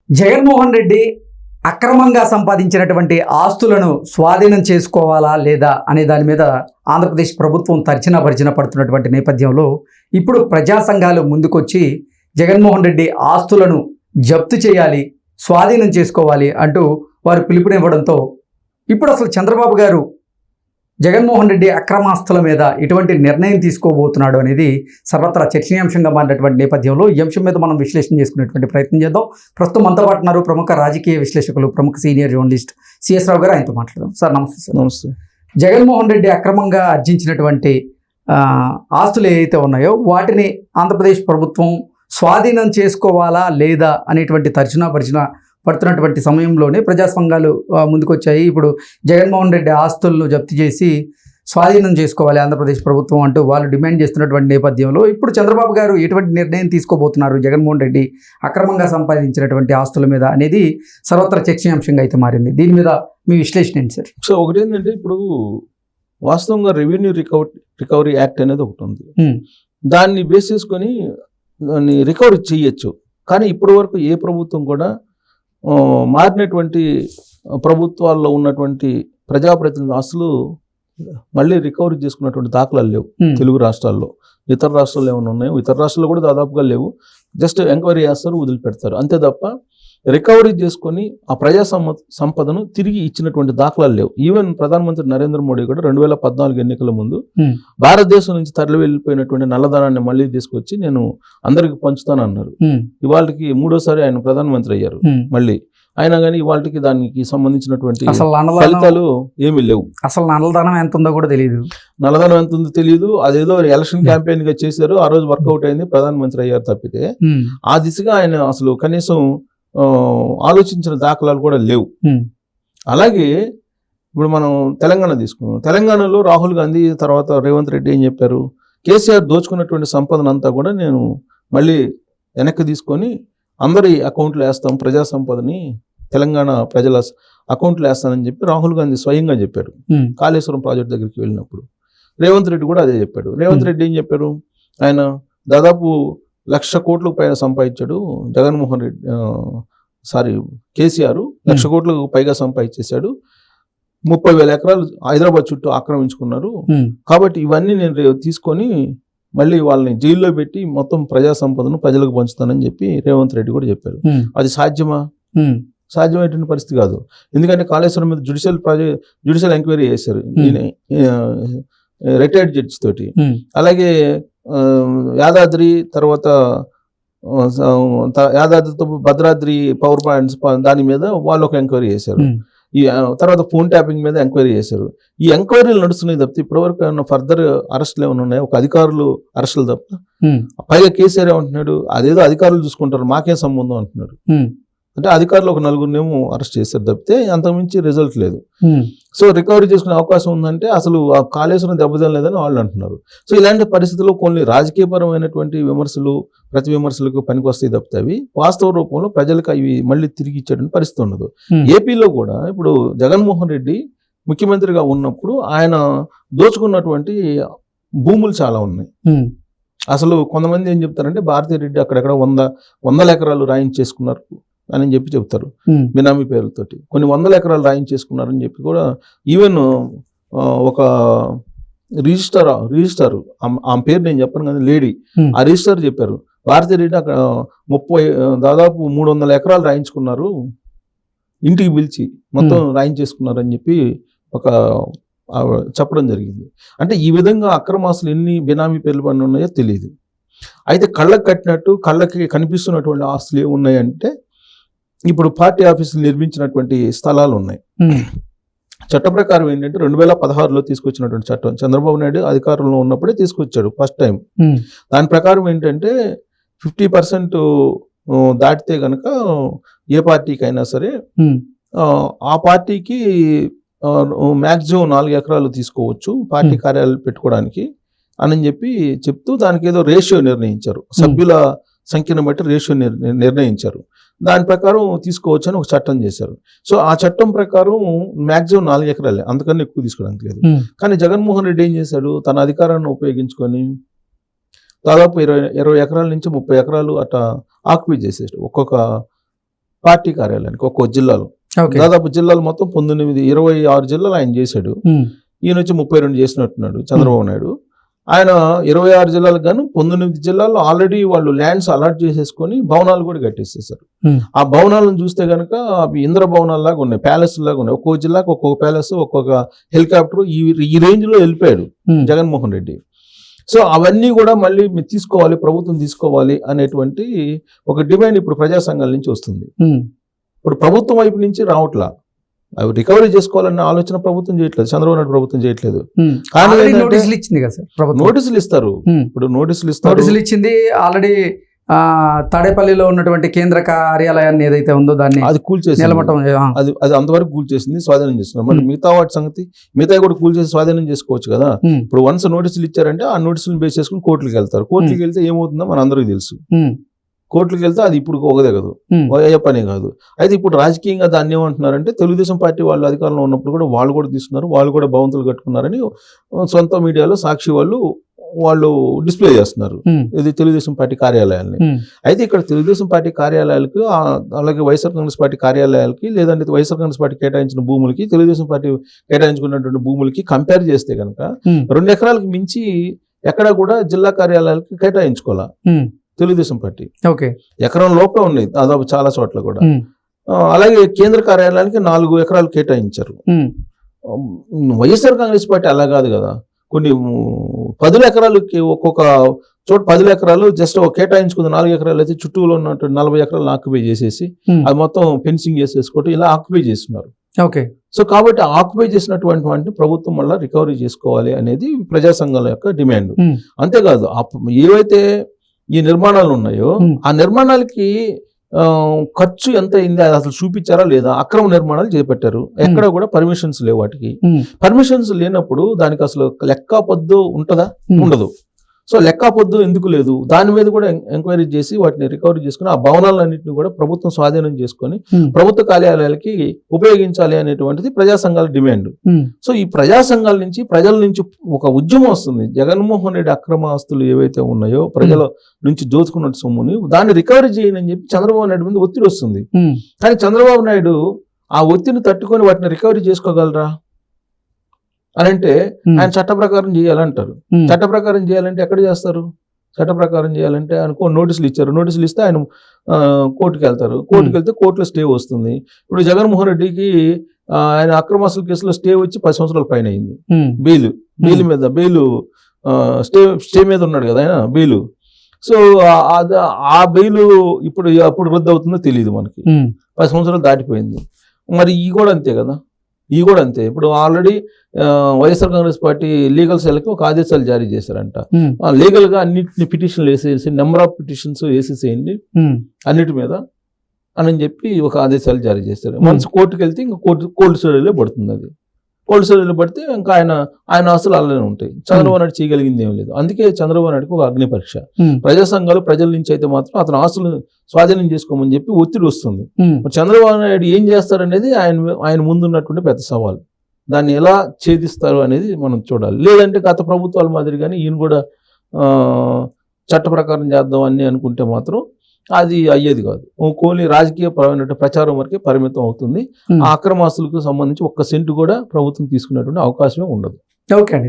జగన్మోహన్ రెడ్డి అక్రమంగా సంపాదించినటువంటి ఆస్తులను స్వాధీనం చేసుకోవాలా లేదా అనే దాని మీద ఆంధ్రప్రదేశ్ ప్రభుత్వం తర్జన పడుతున్నటువంటి నేపథ్యంలో ఇప్పుడు ప్రజా సంఘాలు ముందుకొచ్చి జగన్మోహన్ రెడ్డి ఆస్తులను జప్తు చేయాలి, స్వాధీనం చేసుకోవాలి అంటూ వారు పిలుపునివ్వడంతో ఇప్పుడు అసలు చంద్రబాబు గారు జగన్మోహన్ రెడ్డి అక్రమాస్తుల మీద ఎటువంటి నిర్ణయం తీసుకోబోతున్నాడు అనేది సర్వత్రా చర్చనీయాంశంగా మారినటువంటి నేపథ్యంలో ఈ అంశం మీద మనం విశ్లేషణ చేసుకునేటువంటి ప్రయత్నం చేద్దాం. ప్రస్తుతం మనతో పాటు ఉన్నారు ప్రముఖ రాజకీయ విశ్లేషకులు, ప్రముఖ సీనియర్ జర్నలిస్ట్ సిఎస్ రావు గారు. ఆయనతో మాట్లాడదాం. సార్ నమస్తే. సార్ నమస్తే. జగన్మోహన్ రెడ్డి అక్రమంగా ఆర్జించినటువంటి ఆస్తులు ఏవైతే ఉన్నాయో వాటిని ఆంధ్రప్రదేశ్ ప్రభుత్వం స్వాధీనం చేసుకోవాలా లేదా అనేటువంటి తర్జన పడుతున్నటువంటి సమయంలోనే ప్రజా సంఘాలు ముందుకొచ్చాయి. ఇప్పుడు జగన్మోహన్ రెడ్డి ఆస్తులను జప్తు చేసి స్వాధీనం చేసుకోవాలి ఆంధ్రప్రదేశ్ ప్రభుత్వం అంటూ వాళ్ళు డిమాండ్ చేస్తున్నటువంటి నేపథ్యంలో ఇప్పుడు చంద్రబాబు గారు ఎటువంటి నిర్ణయం తీసుకోబోతున్నారు జగన్మోహన్ రెడ్డి అక్రమంగా సంపాదించినటువంటి ఆస్తుల మీద అనేది సర్వత్రా చర్చనీయాంశంగా అయితే మారింది. దీని మీద మీ విశ్లేషణ ఏంటి సార్? సో ఒకటి ఏంటంటే, ఇప్పుడు వాస్తవంగా రెవెన్యూ రికవరీ యాక్ట్ అనేది ఒకటి ఉంది. దాన్ని బేస్ చేసుకొని దాన్ని రికవరీ చేయొచ్చు. కానీ ఇప్పటి వరకు ఏ ప్రభుత్వం కూడా మారినటువంటి ప్రభుత్వాల్లో ఉన్నటువంటి ప్రజాప్రతినిధుల ఆస్తులు మళ్ళీ రికవరీ చేసుకున్నటువంటి దాఖలాలు లేవు తెలుగు రాష్ట్రాల్లో. ఇతర రాష్ట్రాల్లో ఏమైనా ఉన్నాయో, ఇతర రాష్ట్రాల్లో కూడా దాదాపుగా లేవు. జస్ట్ ఎంక్వైరీ చేస్తారు, వదిలిపెడతారు, అంతే తప్ప రికవరీ చేసుకొని ఆ ప్రజా సంపదను తిరిగి ఇచ్చినటువంటి దాఖలాలు లేవు. ఈవెన్ ప్రధానమంత్రి నరేంద్ర మోడీ కూడా 2014 ఎన్నికల ముందు భారతదేశం నుంచి తరలి వెళ్ళిపోయినటువంటి నల్లధనాన్ని మళ్ళీ తీసుకొచ్చి నేను అందరికి పంచుతానన్నారు. ఇవాళకి మూడోసారి ఆయన ప్రధానమంత్రి అయ్యారు మళ్ళీ. అయినా కానీ ఇవాళకి దానికి సంబంధించినటువంటి ఫలితాలు ఏమీ లేవు. అసలు నల్లధనం ఎంత ఉందో కూడా తెలియదు. నల్లధనం ఎంత ఉందో తెలియదు. అదేదో ఎలక్షన్ క్యాంపెయిన్ గా చేశారు, ఆ రోజు వర్కౌట్ అయింది, ప్రధానమంత్రి అయ్యారు తప్పితే ఆ దిశగా ఆయన అసలు కనీసం ఆలోచించిన దాఖలాలు కూడా లేవు. అలాగే ఇప్పుడు మనం తెలంగాణ తీసుకున్నాం. తెలంగాణలో రాహుల్ గాంధీ తర్వాత రేవంత్ రెడ్డి ఏం చెప్పారు? కేసీఆర్ దోచుకున్నటువంటి సంపదను అంతా కూడా నేను మళ్ళీ వెనక్కి తీసుకొని అందరి అకౌంట్లో వేస్తాం, ప్రజా సంపదని తెలంగాణ ప్రజల అకౌంట్లో వేస్తానని చెప్పి రాహుల్ గాంధీ స్వయంగా చెప్పాడు కాళేశ్వరం ప్రాజెక్ట్ దగ్గరికి వెళ్ళినప్పుడు. రేవంత్ రెడ్డి కూడా అదే చెప్పాడు. రేవంత్ రెడ్డి ఏం చెప్పారు? ఆయన దాదాపు 1,00,000 కోట్లకు పైన సంపాదించాడు జగన్మోహన్ రెడ్డి, కేసీఆర్ 1,00,000 కోట్లకు పైగా సంపాదించేశాడు. 30,000 ఎకరాలు హైదరాబాద్ చుట్టూ ఆక్రమించుకున్నారు. కాబట్టి ఇవన్నీ నేను తీసుకొని మళ్ళీ వాళ్ళని జైల్లో పెట్టి మొత్తం ప్రజా సంపదను ప్రజలకు పంచుతానని చెప్పి రేవంత్ రెడ్డి కూడా చెప్పారు. అది సాధ్యమా? సాధ్యమైనటువంటి పరిస్థితి కాదు. ఎందుకంటే కాళేశ్వరం మీద జ్యుడిషియల్ ఎంక్వైరీ చేశారు రిటైర్డ్ జడ్జి తోటి. అలాగే యాదాద్రి తర్వాత యాదాద్రితో భద్రాద్రి పవర్ పాయింట్స్ దాని మీద వాళ్ళు ఒక ఎంక్వైరీ చేశారు. ఈ తర్వాత ఫోన్ ట్యాపింగ్ మీద ఎంక్వైరీ చేశారు. ఈ ఎంక్వైరీలు నడుస్తున్నాయి తప్పితే ఇప్పటివరకు ఏమన్నా ఫర్దర్ అరెస్టులు ఏమైనా ఉన్నాయి? ఒక అధికారులు అరెస్టులు తప్ప. పైగా కేసీఆర్ ఏమంటున్నాడు? అదేదో అధికారులు చూసుకుంటారు, మాకేం సంబంధం అంటున్నాడు. అంటే అధికారులు ఒక 4గురినేమో అరెస్ట్ చేశారు తప్పితే అంతకుమించి రిజల్ట్ లేదు. సో రికవరీ చేసుకునే అవకాశం ఉందంటే అసలు ఆ కాళేశ్వరం దెబ్బతినలేదని వాళ్ళు అంటున్నారు. సో ఇలాంటి పరిస్థితుల్లో కొన్ని రాజకీయపరమైనటువంటి విమర్శలు ప్రతి విమర్శలకు పనికొస్తాయి తప్పితే అవి వాస్తవ రూపంలో ప్రజలకు అవి మళ్ళీ తిరిగి ఇచ్చేటువంటి పరిస్థితి ఉండదు. ఏపీలో కూడా ఇప్పుడు జగన్మోహన్ రెడ్డి ముఖ్యమంత్రిగా ఉన్నప్పుడు ఆయన దోచుకున్నటువంటి భూములు చాలా ఉన్నాయి. అసలు కొంతమంది ఏం చెప్తారంటే భారతీ రెడ్డి అక్కడెక్కడ 100 ఎకరాలు రాయించేసుకున్నారు అని చెప్పి చెప్తారు బినామీ పేర్లతోటి. కొన్ని 100 ఎకరాలు రాయించేసుకున్నారని చెప్పి కూడా ఈవెన్ ఒక రిజిస్టర్ ఆమె పేరు నేను చెప్పను కానీ లేడీ, ఆ రిజిస్టర్ చెప్పారు భారతీ రెడ్డి అక్కడ దాదాపు 300 ఎకరాలు రాయించుకున్నారు, ఇంటికి పిలిచి మొత్తం రాయించేసుకున్నారు అని చెప్పి ఒక చెప్పడం జరిగింది. అంటే ఈ విధంగా అక్రమాస్తులు ఎన్ని బినామీ పేర్లు పని ఉన్నాయో తెలియదు. అయితే కళ్ళకు కట్టినట్టు కళ్ళకి కనిపిస్తున్నటువంటి ఆస్తులు ఏమున్నాయంటే ఇప్పుడు పార్టీ ఆఫీసులు నిర్మించినటువంటి స్థలాలు ఉన్నాయి. చట్ట ప్రకారం ఏంటంటే 2016లో తీసుకొచ్చినటువంటి చట్టం చంద్రబాబు నాయుడు అధికారంలో ఉన్నప్పుడే తీసుకొచ్చాడు ఫస్ట్ టైం. దాని ప్రకారం ఏంటంటే 50% దాటితే గనక ఏ పార్టీకి అయినా సరే ఆ పార్టీకి మ్యాక్సిమం 4 ఎకరాలు తీసుకోవచ్చు పార్టీ కార్యాలయాలు పెట్టుకోవడానికి అని చెప్పి చెప్తూ దానికి ఏదో రేషియో నిర్ణయించారు, సభ్యుల సంఖ్యను బట్టి రేషియో నిర్ణయించారు. దాని ప్రకారం తీసుకోవచ్చు అని ఒక చట్టం చేశారు. సో ఆ చట్టం ప్రకారం మ్యాక్సిమం 4 ఎకరాలే, అంతకన్నా ఎక్కువ తీసుకోవడానికి లేదు. కానీ జగన్మోహన్ రెడ్డి ఏం చేశాడు? తన అధికారాన్ని ఉపయోగించుకొని దాదాపు 20 ఎకరాల నుంచి 30 ఎకరాలు అట్లా ఆక్యుపై చేసేసాడు. ఒక్కొక్క పార్టీ కార్యాలయానికి ఒక్కో జిల్లాలో. ఓకే. దాదాపు జిల్లాలు మొత్తం 26 జిల్లాలు ఆయన చేశాడు. ఈయన వచ్చి 32 చేసినట్టున్నాడు చంద్రబాబు నాయుడు. ఆయన 26 జిల్లాలకు గాను 19 జిల్లాల్లో ఆల్రెడీ వాళ్ళు ల్యాండ్స్ అలాట్ చేసేసుకొని భవనాలు కూడా కట్టేసేసారు. ఆ భవనాలను చూస్తే కనుక అవి ఇంద్ర భవనాలు లాగా ఉన్నాయి, ప్యాలెస్ లాగా ఉన్నాయి. ఒక్కొక్క జిల్లాకు ఒక్కొక్క ప్యాలెస్, ఒక్కొక్క హెలికాప్టర్ ఈ రేంజ్ లో వెళ్ళిపోయాడు జగన్మోహన్ రెడ్డి. సో అవన్నీ కూడా మళ్ళీ మీరు తీసుకోవాలి, ప్రభుత్వం తీసుకోవాలి అనేటువంటి ఒక డిమాండ్ ఇప్పుడు ప్రజా సంఘాల నుంచి వస్తుంది. ఇప్పుడు ప్రభుత్వం వైపు నుంచి రావట్లా, అవి రికవరీ చేసుకోవాలన్న ఆలోచన ప్రభుత్వం చేయట్లేదు, చంద్రబాబు నాయుడు ప్రభుత్వం చేయట్లేదు. కానీ నోటీసులు ఇచ్చింది కదా సార్ ప్రభుత్వం. నోటీసులు ఇస్తారు, ఇప్పుడు నోటీసులు ఇచ్చింది ఆల్రెడీ. తాడేపల్లిలో ఉన్నటువంటి కేంద్ర కార్యాలయాన్ని ఏదైతే ఉందో దాన్ని అది కూల్చేసి నిలబడటం, అది అంతవరకు కూల్చేసింది, స్వాధీనం చేస్తున్నారు. మరి మిగతా వాటి సంగతి మిగతా కూడా కూల్చేసి స్వాధీనం చేసుకోవచ్చు కదా. ఇప్పుడు వన్స్ నోటీసులు ఇచ్చారంటే ఆ నోటీసులు బేస్ చేసుకుని కోర్టులకు వెళ్తారు. కోర్టులకు వెళ్తే ఏమవుతుందో మన అందరికీ తెలుసు. కోర్టులకు వెళ్తే అది ఇప్పుడు ఒగదగదు, అయ్యే పని కాదు. అయితే ఇప్పుడు రాజకీయంగా దాన్ని ఏమంటున్నారంటే తెలుగుదేశం పార్టీ వాళ్ళు అధికారంలో ఉన్నప్పుడు కూడా వాళ్ళు కూడా తీసుకున్నారు, వాళ్ళు కూడా భవంతులు కట్టుకున్నారని సొంత మీడియాలో సాక్షి వాళ్ళు డిస్ప్లే చేస్తున్నారు ఇది తెలుగుదేశం పార్టీ కార్యాలయాల్ని. అయితే ఇక్కడ తెలుగుదేశం పార్టీ కార్యాలయాలకు, అలాగే వైఎస్ఆర్ కాంగ్రెస్ పార్టీ కార్యాలయాలకి, లేదంటే వైఎస్ఆర్ కాంగ్రెస్ పార్టీ కేటాయించిన భూములకి, తెలుగుదేశం పార్టీ కేటాయించుకున్నటువంటి భూములకి కంపేర్ చేస్తే కనుక 2 ఎకరాలకు మించి ఎక్కడా కూడా జిల్లా కార్యాలయాలకి కేటాయించుకోవాలా తెలుగుదేశం పార్టీ. ఎకరం లోపల ఉన్నాయి దాదాపు చాలా చోట్ల కూడా. అలాగే కేంద్ర కార్యాలయానికి 4 ఎకరాలు కేటాయించారు. వైఎస్ఆర్ కాంగ్రెస్ పార్టీ అలా కాదు కదా, కొన్ని 10 ఎకరాలకి ఒక్కొక్క చోట 10 ఎకరాలు జస్ట్ కేటాయించుకుంది. 4 ఎకరాలు అయితే చుట్టూలో ఉన్నట్టు 40 ఎకరాలను ఆక్యుపై చేసేసి అది మొత్తం ఫెన్సింగ్ చేసేసుకోవటం, ఇలా ఆక్యుపై చేస్తున్నారు. సో కాబట్టి ఆక్యుపై చేసినటువంటి ప్రభుత్వం వల్ల రికవరీ చేసుకోవాలి అనేది ప్రజా సంఘాల యొక్క డిమాండ్. అంతేకాదు ఏవైతే ఈ నిర్మాణాలు ఉన్నాయో ఆ నిర్మాణాలకి ఖర్చు ఎంత అయింది అది అసలు చూపించారా లేదా. అక్రమ నిర్మాణాలు చేపట్టారు, ఎక్కడ కూడా పర్మిషన్స్ లేవు. వాటికి పర్మిషన్స్ లేనప్పుడు దానికి అసలు లెక్క పొద్దు ఉంటుందా? ఉండదు. సో లెక్క పొద్దు ఎందుకు లేదు, దాని మీద కూడా ఎంక్వైరీ చేసి వాటిని రికవరీ చేసుకుని ఆ భవనాలన్నింటినీ కూడా ప్రభుత్వం స్వాధీనం చేసుకొని ప్రభుత్వ కార్యాలయాలకి ఉపయోగించాలి అనేటువంటిది ప్రజా సంఘాల డిమాండ్. సో ఈ ప్రజా సంఘాల నుంచి ప్రజల నుంచి ఒక ఉద్యమం వస్తుంది. జగన్మోహన్ రెడ్డి అక్రమ ఆస్తులు ఏవైతే ఉన్నాయో ప్రజల నుంచి దోచుకున్న సొమ్ముని దాన్ని రికవరీ చేయని చెప్పి చంద్రబాబు నాయుడు మీద ఒత్తిడి వస్తుంది. కానీ చంద్రబాబు నాయుడు ఆ ఒత్తిడిని తట్టుకొని వాటిని రికవరీ చేసుకోగలరా అని అంటే ఆయన చట్ట ప్రకారం చేయాలంటారు. చట్ట ప్రకారం చేయాలంటే ఎక్కడ చేస్తారు? చట్ట ప్రకారం చేయాలంటే అనుకో నోటీసులు ఇచ్చారు, నోటీసులు ఇస్తే ఆయన కోర్టుకు వెళ్తారు, కోర్టుకు వెళ్తే కోర్టులో స్టే వస్తుంది. ఇప్పుడు జగన్మోహన్ రెడ్డికి ఆయన అక్రమాస్తుల కేసులో స్టే వచ్చి 10 సంవత్సరాల పైన అయింది. బెయిల్ స్టే మీద ఉన్నాడు కదా ఆయన బెయిల్. సో ఆ బెయిల్ అప్పుడు రద్దు అవుతుందో తెలియదు మనకి, 10 సంవత్సరాలు దాటిపోయింది. మరి ఈ కూడా అంతే కదా, ఈ కూడా అంతే. ఇప్పుడు already YSR Congress party legal సెల్కి ఒక ఆదేశాలు జారీ చేశారంట. లీగల్ గా అన్నిటిని పిటిషన్లు వేసేసి నెంబర్ ఆఫ్ పిటిషన్స్ వేసేసేయండి అన్నిటి మీద అని చెప్పి ఒక ఆదేశాలు జారీ చేశారు. మనసు కోర్టుకు వెళ్తే ఇంకా కోల్డ్ స్టోరేజ్లో పడుతుంది. అది కోల్డ్ స్టోరేజ్లో పడితే ఇంకా ఆయన ఆస్తులు అలానే ఉంటాయి. చంద్రబాబు నాయుడు చేయగలిగింది ఏం లేదు. అందుకే చంద్రబాబు నాయుడుకి ఒక అగ్ని పరీక్ష. ప్రజా సంఘాలు ప్రజల నుంచి అయితే మాత్రం అతను ఆస్తులు స్వాధీనం చేసుకోమని చెప్పి ఒత్తిడి వస్తుంది. చంద్రబాబు నాయుడు ఏం చేస్తారనేది ఆయన ముందున్నటువంటి పెద్ద సవాల్. దాన్ని ఎలా ఛేదిస్తారు అనేది మనం చూడాలి. లేదంటే గత ప్రభుత్వాల మాదిరిగానే ఈయన కూడా చట్ట ప్రకారం చేద్దాం అని అనుకుంటే మాత్రం అది అయ్యేది కాదు. ఓన్లీ రాజకీయ పరమైన ప్రచారం వరకే పరిమితం అవుతుంది. ఆ అక్రమాస్తులకు సంబంధించి 1 సెంటు కూడా ప్రభుత్వం తీసుకునేటువంటి అవకాశమే ఉండదు. ఓకే అండి.